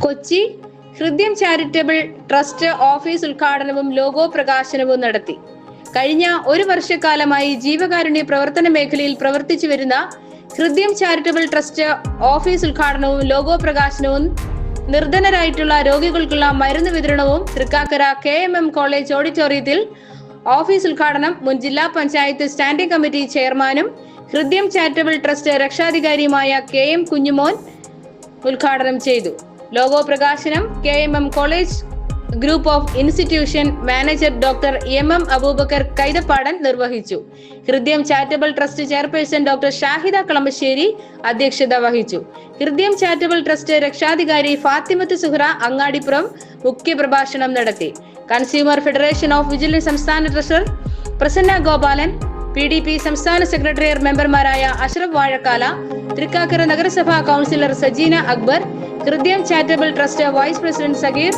കൊച്ചി ഹൃദയം charitable trust office ഉദ്ഘാടനവും logo പ്രകാശനവും നടത്തി. കഴിഞ്ഞ ഒരു വർഷക്കാലമായി ജീവകാരുണ്യ പ്രവർത്തന മേഖലയിൽ പ്രവർത്തിച്ചു വരുന്ന ഹൃദയം ചാരിറ്റബിൾ ട്രസ്റ്റ് ഓഫീസ് ഉദ്ഘാടനവും ലോഗോ പ്രകാശനവും നിർധനരായിട്ടുള്ള രോഗികൾക്കുള്ള മരുന്ന് വിതരണവും തൃക്കാക്കര KMM കോളേജ് ഓഡിറ്റോറിയത്തിൽ ഓഫീസ് ഉദ്ഘാടനം മുൻ ജില്ലാ പഞ്ചായത്ത് സ്റ്റാൻഡിംഗ് കമ്മിറ്റി ചെയർമാനും ഹൃദയം ചാരിറ്റബിൾ ട്രസ്റ്റ് രക്ഷാധികാരിയുമായ KM കുഞ്ഞുമോൻ ഉദ്ഘാടനം ചെയ്തു. ലോഗോ പ്രകാശനം KMM college group of institution manager doctor MM Abubakkar Kaithappadan നിർവഹിച്ചു. Hridayam charitable trust chairperson doctor Shahida Kalamassery അധ്യക്ഷത വഹിച്ചു. ഹൃദയം ചാരിറ്റബിൾ ട്രസ്റ്റ് രക്ഷാധികാരി ഫാത്തിമത്ത് സുഹ്റ അങ്ങാടിപ്പുറം മുഖ്യപ്രഭാഷണം നടത്തി. കൺസ്യൂമർ ഫെഡറേഷൻ ഓഫ് വിജിലൻസ് സംസ്ഥാന ട്രഷറർ പ്രസന്ന ഗോപാലൻ, PDP സംസ്ഥാന സെക്രട്ടേറിയറ്റ് മെമ്പർമാരായ അഷ്റഫ് വാഴക്കാല, തൃക്കാക്കര നഗരസഭാ councillor Sajeena Akbar, Hridayam charitable trust vice president Sageer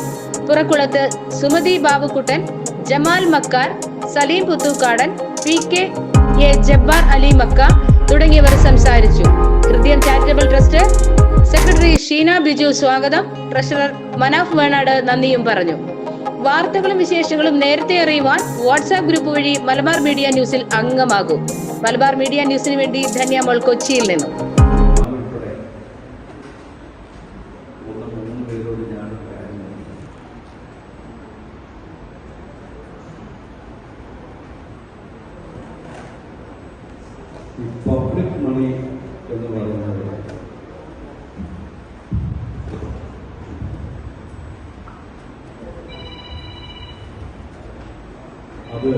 Purakkulath, Sumathi Babukuttan, Jamal Makkar, Saleem Puthukkadan, PK Jabbar Ali Makka തുടങ്ങിയവർ സംസാരിച്ചു. Hridayam charitable trust secretary Sheena Biju സ്വാഗതം, ട്രഷറർ മനാഫ് വേണാട് നന്ദിയും പറഞ്ഞു. വാർത്തകളും വിശേഷങ്ങളും നേരത്തെ അറിയുവാൻ വാട്സാപ്പ് ഗ്രൂപ്പ് വഴി മലബാർ മീഡിയ ന്യൂസിൽ അംഗമാകും. മലബാർ മീഡിയ ന്യൂസിന് വേണ്ടി ധന്യമോൾ, കൊച്ചിയിൽ നിന്നും. പബ്ലിക് മണി എന്ന് പറയുന്നത് അത്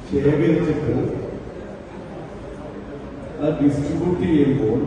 ശേഖരിച്ചിട്ട് അത് ഡിസ്ട്രിബ്യൂട്ട് ചെയ്യുമ്പോൾ